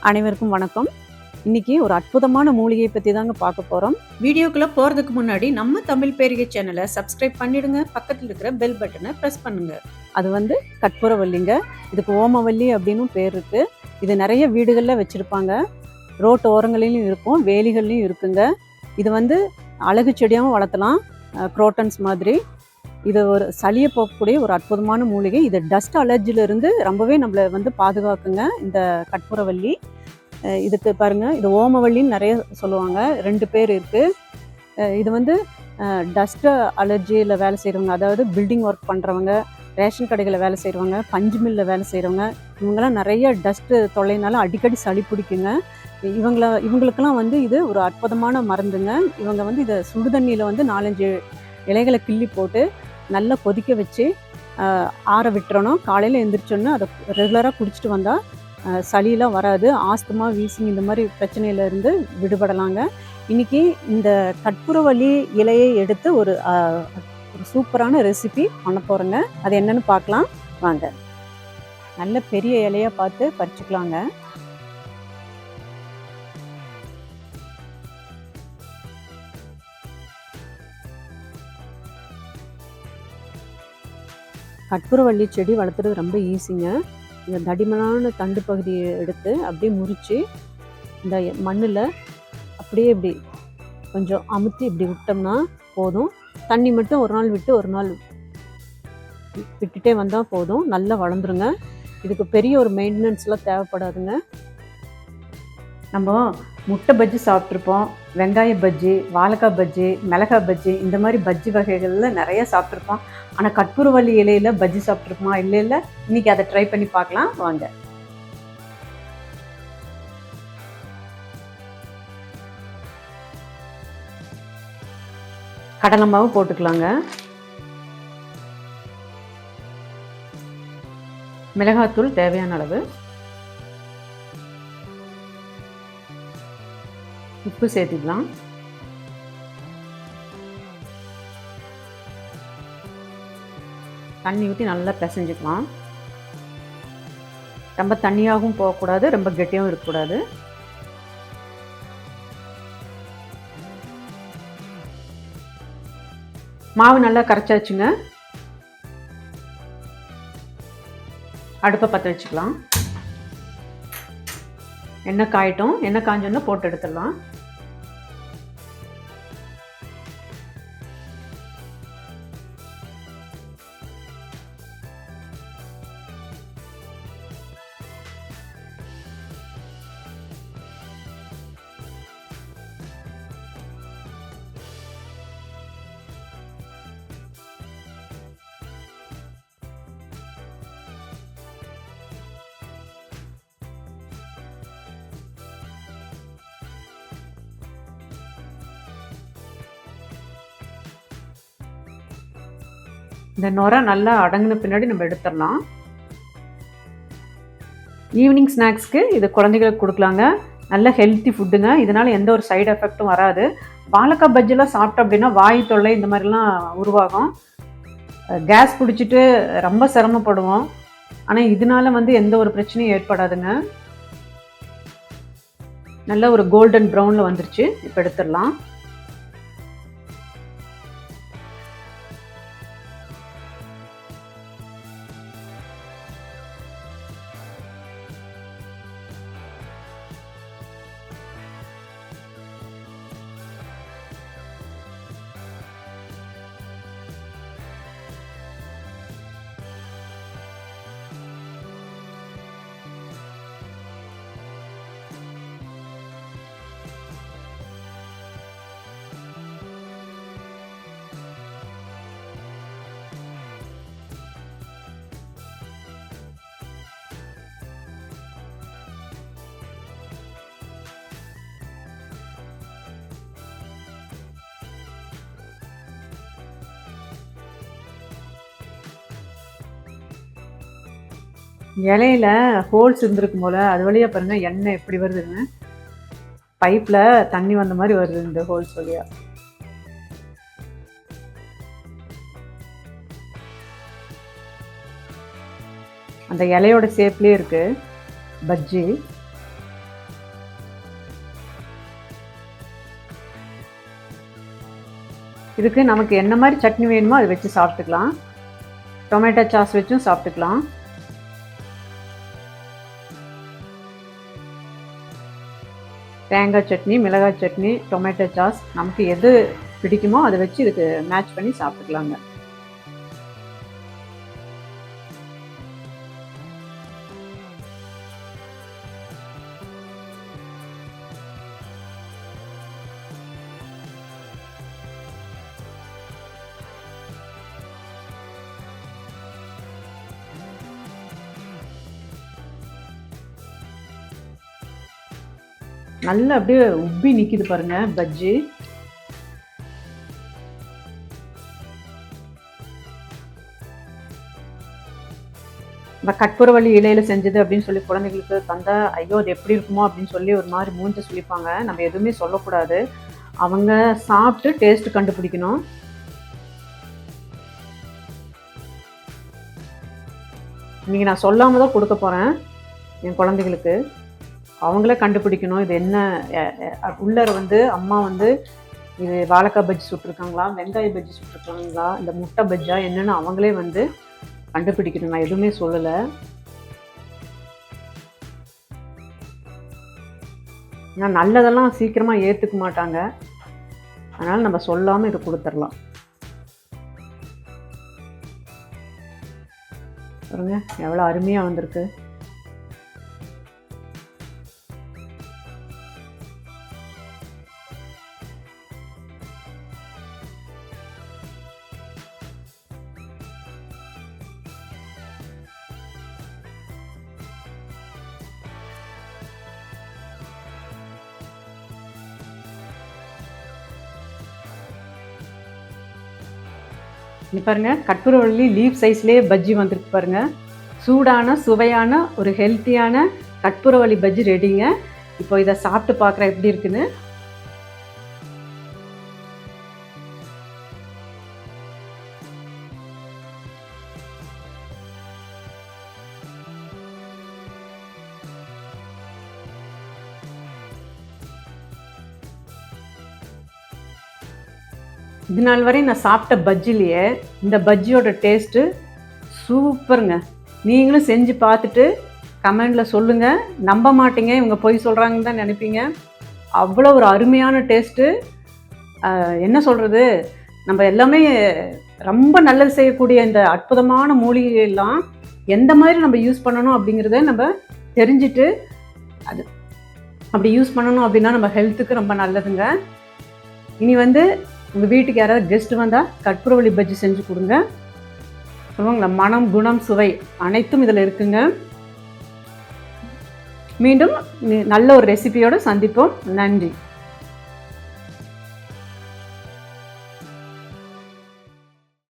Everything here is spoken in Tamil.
அனைவருக்கும் வணக்கம். இன்னைக்கு ஒரு அற்புதமான மூலிகையை பற்றி தாங்க பார்க்க போகிறோம். வீடியோக்குள்ளே போகிறதுக்கு முன்னாடி நம்ம தமிழ் பேரிகை சேனலை சப்ஸ்கிரைப் பண்ணிடுங்க. பக்கத்தில் இருக்கிற பெல் பட்டனை ப்ரெஸ் பண்ணுங்க. அது கற்பூரவல்லிங்க. இதுக்கு ஓமவல்லி அப்படின்னு பேர் இருக்கு. இது நிறைய வீடுகளில் வச்சுருப்பாங்க. ரோட்டு ஓரங்களிலும் இருக்கும், வேலிகள்லையும் இருக்குங்க. இது அழகு செடியாகவும் வளர்த்தலாம், குரோட்டன்ஸ் மாதிரி. இது ஒரு சளியை போக்கக்கூடிய ஒரு அற்புதமான மூலிகை. இது டஸ்ட் அலர்ஜிலிருந்து ரொம்பவே நம்மளை பாதுகாக்குங்க இந்த கற்பூரவல்லி. இதுக்கு பாருங்கள், இது ஓமவல்லின்னு நிறைய சொல்லுவாங்க. 2 பேர் இருக்குது. இது டஸ்ட்டு அலர்ஜியில் வேலை செய்கிறவங்க, அதாவது பில்டிங் ஒர்க் பண்ணுறவங்க, ரேஷன் கடைகளில் வேலை செய்கிறவங்க, பஞ்சு மில்லில் வேலை செய்கிறவங்க, இவங்கெல்லாம் நிறைய டஸ்ட்டு தொல்லைனால அடிக்கடி சளி பிடிக்குங்க. இவங்களுக்கெல்லாம் இது ஒரு அற்புதமான மருந்துங்க. இவங்க இதை சுடுதண்ணியில் 4-5 இலைகளை கிள்ளி போட்டு நல்லா கொதிக்க வச்சு ஆற விட்டுறணும். காலையில் எழுந்திரிச்சோன்னு அதை ரெகுலராக குடிச்சிட்டு வந்தால் சளியெலாம் வராது. ஆஸ்துமா, வீசிங் இந்த மாதிரி பிரச்சனையிலேருந்து விடுபடலாங்க. இன்றைக்கி இந்த கற்பூரவல்லி இலையை எடுத்து ஒரு சூப்பரான ரெசிபி பண்ண போகிறேங்க. அது என்னென்னு பார்க்கலாம் வாங்க. நல்ல பெரிய இலையாக பார்த்து பறிச்சுக்கலாங்க. கற்பூரவல்லி செடி வளர்த்துறது ரொம்ப ஈஸிங்க. இந்த தடிமனான தண்டு பகுதியை எடுத்து அப்படியே முறித்து இந்த மண்ணில் அப்படியே இப்படி கொஞ்சம் அமுத்தி இப்படி விட்டோம்னா போதும். தண்ணி மட்டும் ஒரு நாள் விட்டு ஒரு நாள் விட்டுட்டே வந்தால் போதும், நல்லா வளர்ந்துருங்க. இதுக்கு பெரிய ஒரு மெயின்டெனன்ஸ்லாம் தேவைப்படாதுங்க. நம்ம முட்டை பஜ்ஜி சாப்பிட்ருப்போம், வெங்காய பஜ்ஜி, வாழைக்காய் பஜ்ஜி, மிளகாய் பஜ்ஜி, இந்த மாதிரி பஜ்ஜி வகைகளில் நிறைய சாப்பிட்ருப்போம். ஆனால் கற்பூரவல்லி இலையில் பஜ்ஜி சாப்பிட்ருப்போமா? இல்லை. இன்றைக்கி அதை ட்ரை பண்ணி பார்க்கலாம் வாங்க. கடலை மாவு போட்டுக்கலாங்க. மிளகாத்தூள் தேவையான அளவு, உப்பு சேர்த்துக்கலாம். தண்ணி ஊற்றி நல்லா பிசைஞ்சிக்கலாம். ரொம்ப தண்ணியாகவும் போகக்கூடாது, ரொம்ப கெட்டியாகவும் இருக்கக்கூடாது. மாவு நல்லா கரைச்சாச்சுங்க. அடுப்பை பற்ற வச்சுக்கலாம். எண்ணெய் காயட்டும். எண்ணெய் காஞ்சோன்னா போட்டு எடுத்துடலாம். இந்த நுரை நல்லா அடங்கின பின்னாடி நம்ம எடுத்துடலாம். ஈவினிங் ஸ்நாக்ஸ்க்கு இது குழந்தைகளுக்கு கொடுக்கலாங்க. நல்ல ஹெல்த்தி ஃபுட்டுங்க. இதனால் எந்த ஒரு சைடு எஃபெக்ட்டும் வராது. வாழைக்காய் பஜ்ஜிலாம் சாப்பிட்டோம் அப்படின்னா வாய் தொல்லை இந்த மாதிரிலாம் உருவாகும். கேஸ் பிடிச்சிட்டு ரொம்ப சிரமப்படுவோம். ஆனால் இதனால எந்த ஒரு பிரச்சனையும் ஏற்படாதுங்க. நல்ல ஒரு கோல்டன் ப்ரௌனில் வந்துருச்சு. இப்போ எடுத்துடலாம். இலையில ஹோல்ஸ் இருந்திருக்கும் போல், அது வழியாக பாருங்கள் எண்ணெய் எப்படி வருதுன்னு. பைப்பில் தண்ணி வந்த மாதிரி வருது இந்த ஹோல்ஸ் வழியாக. அந்த இலையோட ஷேப்லேயே இருக்குது பஜ்ஜி. இதுக்கு நமக்கு என்ன மாதிரி சட்னி வேணுமோ அதை வச்சு சாப்பிட்டுக்கலாம். டொமேட்டோ சாஸ் வச்சும் சாப்பிட்டுக்கலாம். தேங்காய் சட்னி, மிளகாய் சட்னி, டொமேட்டோ சாஸ் நமக்கு எது பிடிக்குமோ அதை வச்சு இதுக்கு மேட்ச் பண்ணி சாப்பிட்டுக்கலாங்க. நல்லா அப்படியே உப்பி நிற்கிது பாருங்க பஜ்ஜி. இந்த கற்பூரவள்ளி இலையில செஞ்சது அப்படின்னு சொல்லி குழந்தைகளுக்கு தந்தா ஐயோ அது எப்படி இருக்குமோ அப்படின்னு சொல்லி ஒரு மாதிரி மூஞ்சி சொல்லிப்பாங்க. நம்ம எதுவுமே சொல்லக்கூடாது, அவங்க சாப்பிட்டு டேஸ்ட் கண்டுபிடிக்கணும். இன்னைக்கு நான் சொல்லாமல் தான் கொடுக்க போகிறேன் என் குழந்தைகளுக்கு. அவங்களே கண்டுபிடிக்கணும் இது என்ன. உள்ளர வந்து அம்மா வந்து இது வாழைக்காய் பஜ்ஜி சுட்டிருக்காங்களா, வெங்காய பஜ்ஜி சுட்டிருக்காங்களா, இந்த முட்டை பஜ்ஜா என்னென்னு அவங்களே வந்து கண்டுபிடிக்கணும். நான் எதுவுமே சொல்லலை. நான் நல்லதெல்லாம் சீக்கிரமாக ஏற்றுக்க மாட்டாங்க, அதனால் நம்ம சொல்லாமல் இதை கொடுத்துடலாம். பாருங்க எவ்வளோ அருமையாக வந்திருக்கு. இங்கே பாருங்கள் கற்பூரவள்ளி லீஃப் சைஸ்லேயே பஜ்ஜி வந்துருக்கு பாருங்கள். சூடான சுவையான ஒரு ஹெல்த்தியான கற்பூரவள்ளி பஜ்ஜி ரெடிங்க. இப்போ இதை சாப்பிட்டு பார்க்குறேன் எப்படி இருக்குன்னு. இது நாள் வரை நான் சாப்பிட்ட பஜ்ஜிலேயே இந்த பஜ்ஜியோட டேஸ்ட்டு சூப்பருங்க. நீங்களும் செஞ்சு பார்த்துட்டு கமெண்டில் சொல்லுங்கள். நம்ப மாட்டீங்க, இவங்க பொய் சொல்கிறாங்கன்னு தான் நினைப்பீங்க. அவ்வளோ ஒரு அருமையான டேஸ்ட்டு. என்ன சொல்கிறது, நம்ம எல்லாமே ரொம்ப நல்லது செய்யக்கூடிய இந்த அற்புதமான மூலிகையெல்லாம் எந்த மாதிரி நம்ம யூஸ் பண்ணணும் அப்படிங்கிறத நம்ம தெரிஞ்சுட்டு அது அப்படி யூஸ் பண்ணணும் அப்படின்னா நம்ம ஹெல்த்துக்கு ரொம்ப நல்லதுங்க. இனி வந்து உங்கள் வீட்டுக்கு யாராவது கெஸ்ட்டு வந்தால் கற்பூரவள்ளி பஜ்ஜி செஞ்சு கொடுங்க. சொல்லுவாங்களா, மனம் குணம் சுவை அனைத்தும் இதில் இருக்குங்க. மீண்டும் நல்ல ஒரு ரெசிபியோடு சந்திப்போம். நன்றி.